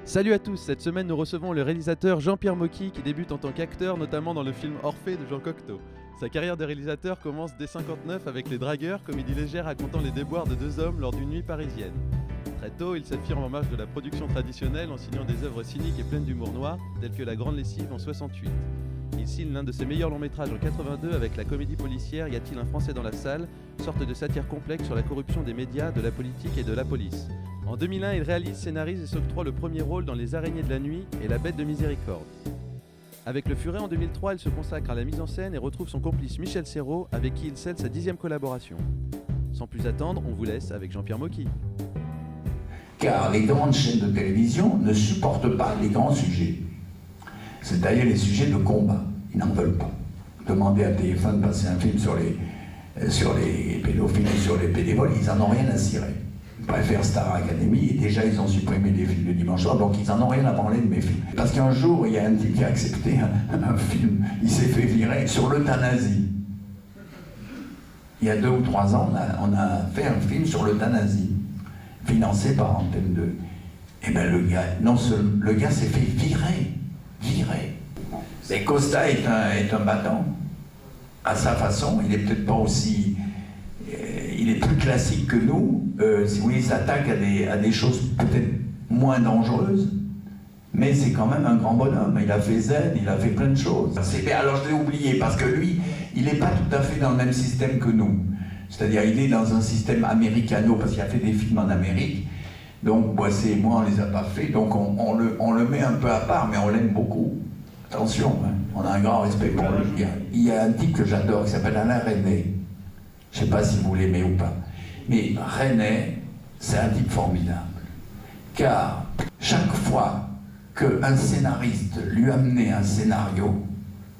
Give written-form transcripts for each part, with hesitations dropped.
Salut à tous, cette semaine nous recevons le réalisateur Jean-Pierre Mocky qui débute en tant qu'acteur notamment dans le film Orphée de Jean Cocteau. Sa carrière de réalisateur commence dès 1959 avec Les Dragueurs, comédie légère racontant les déboires de deux hommes lors d'une nuit parisienne. Très tôt, il s'affirme en marge de la production traditionnelle en signant des œuvres cyniques et pleines d'humour noir, telles que La Grande Lessive en 68. Il signe l'un de ses meilleurs longs métrages en 82 avec la comédie policière Y a-t-il un Français dans la salle, sorte de satire complexe sur la corruption des médias, de la politique et de la police. En 2001, il réalise, scénarise et s'octroie le premier rôle dans Les Araignées de la nuit et La Bête de miséricorde. Avec Le Furet en 2003, il se consacre à la mise en scène et retrouve son complice Michel Serrault, avec qui il scelle sa 10e collaboration. Sans plus attendre, on vous laisse avec Jean-Pierre Mocky. Car les grandes chaînes de télévision ne supportent pas les grands sujets. C'est-à-dire les sujets de combat. Ils n'en veulent pas. Demandez à TF1 de passer un film sur les pédophiles et sur les pédévoles, ils n'en ont rien à cirer. Ils préfèrent Star Academy et déjà ils ont supprimé les films de dimanche soir, donc ils n'en ont rien à branler de mes films. Parce qu'un jour, il y a un type qui a accepté un film, il s'est fait virer sur l'euthanasie. Il y a 2 ou 3 ans, on a fait un film sur l'euthanasie, financé par Antenne 2. Et bien le gars s'est fait virer. Et Costa est un battant, à sa façon, il est peut-être pas aussi... il est plus classique que nous, si vous voulez, il s'attaque à des choses peut-être moins dangereuses, mais c'est quand même un grand bonhomme, il a fait Z, il a fait plein de choses. Alors je l'ai oublié, parce que lui, il n'est pas tout à fait dans le même système que nous. C'est-à-dire, il est dans un système américano, parce qu'il a fait des films en Amérique, donc Boissé et moi, on les a pas fait, donc on le met un peu à part, mais on l'aime beaucoup. Attention, hein, on a un grand respect pour lui. Il y a un type que j'adore, qui s'appelle Alain Resnais. Je ne sais pas si vous l'aimez ou pas. Mais Resnais, c'est un type formidable. Car chaque fois qu'un scénariste lui amenait un scénario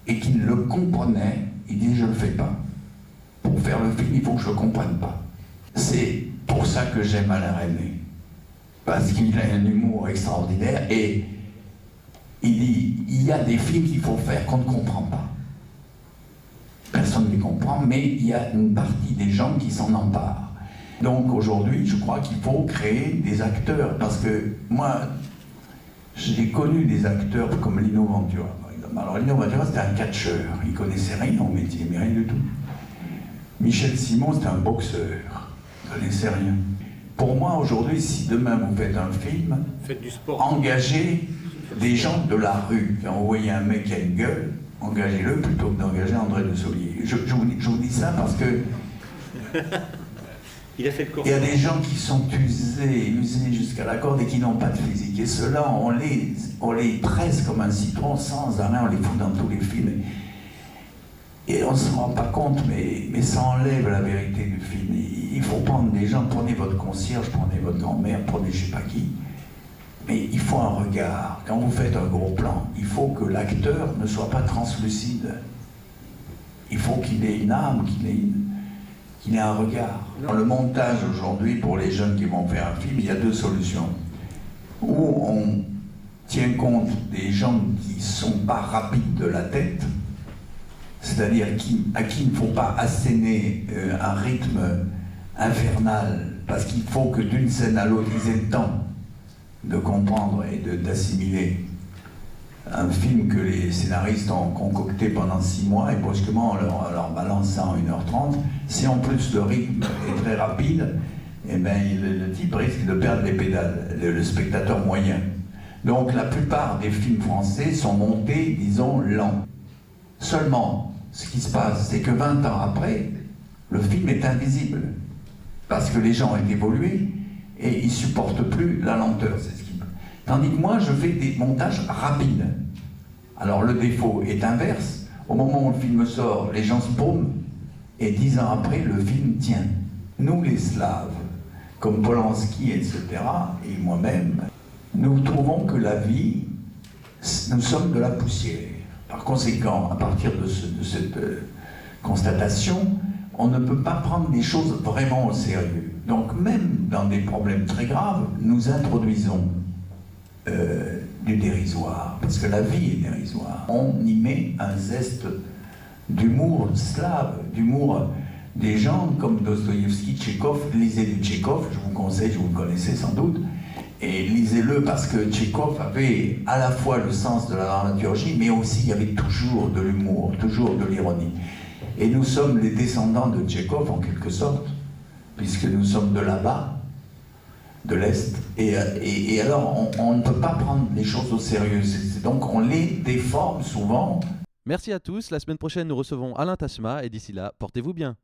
et qu'il le comprenait, il dit « je ne le fais pas. Pour faire le film, il faut que je ne le comprenne pas. » C'est pour ça que j'aime Alain Resnais. Parce qu'il a un humour extraordinaire et il dit « il y a des films qu'il faut faire qu'on ne comprend pas. » Personne ne les comprend, mais il y a une partie des gens qui s'en emparent. Donc aujourd'hui, je crois qu'il faut créer des acteurs, parce que moi, j'ai connu des acteurs comme Lino Ventura, par exemple. Alors Lino Ventura, c'était un catcheur, il connaissait rien au métier, mais rien du tout. Michel Simon, c'était un boxeur, il connaissait rien. Pour moi, aujourd'hui, si demain vous faites un film, faites du sport. Engagez des gens de la rue. Quand vous voyez un mec qui a une gueule, engagez-le plutôt que d'engager André de Solier. Je vous dis ça parce que il a fait le cours. Il y a des gens qui sont usés jusqu'à la corde et qui n'ont pas de physique. Et ceux-là, on les presse comme un citron sans arrêt, on les fout dans tous les films. Et on ne se rend pas compte, mais ça enlève la vérité du film. Il faut prendre des gens, prenez votre concierge, prenez votre grand-mère, prenez je ne sais pas qui. Mais il faut un regard. Quand vous faites un gros plan, il faut que l'acteur ne soit pas translucide. Il faut qu'il ait une âme, qu'il ait un regard. Dans le montage aujourd'hui, pour les jeunes qui vont faire un film, il y a 2 solutions. Ou on tient compte des gens qui ne sont pas rapides de la tête, c'est-à-dire à qui il ne faut pas asséner un rythme infernal, parce qu'il faut que d'une scène à l'autre, ils aient le temps de comprendre et d'assimiler un film que les scénaristes ont concocté pendant 6 mois et brusquement on leur balance ça en 1h30. Si en plus le rythme est très rapide, eh ben, le type risque de perdre les pédales, le spectateur moyen. Donc la plupart des films français sont montés, disons, lents. Seulement, ce qui se passe, c'est que 20 ans après, le film est invisible. Parce que les gens ont évolué et ils ne supportent plus la lenteur. Tandis que moi, je fais des montages rapides. Alors le défaut est inverse. Au moment où le film sort, les gens se paument, et 10 ans après, le film tient. Nous, les Slaves, comme Polanski, etc., et moi-même, nous trouvons que la vie, nous sommes de la poussière. Par conséquent, à partir de cette constatation, on ne peut pas prendre des choses vraiment au sérieux. Donc même dans des problèmes très graves, nous introduisons du dérisoire, parce que la vie est dérisoire. On y met un zeste d'humour slave, d'humour des gens comme Dostoïevski, Tchekhov. Lisez du Tchekhov, je vous conseille, vous le connaissez sans doute, Et lisez-le parce que Tchekhov avait à la fois le sens de la dramaturgie, mais aussi il y avait toujours de l'humour, toujours de l'ironie. Et nous sommes les descendants de Tchekhov en quelque sorte, puisque nous sommes de là-bas, de l'Est. Et alors on ne peut pas prendre les choses au sérieux. Donc on les déforme souvent. Merci à tous, la semaine prochaine nous recevons Alain Tasma et d'ici là, portez-vous bien.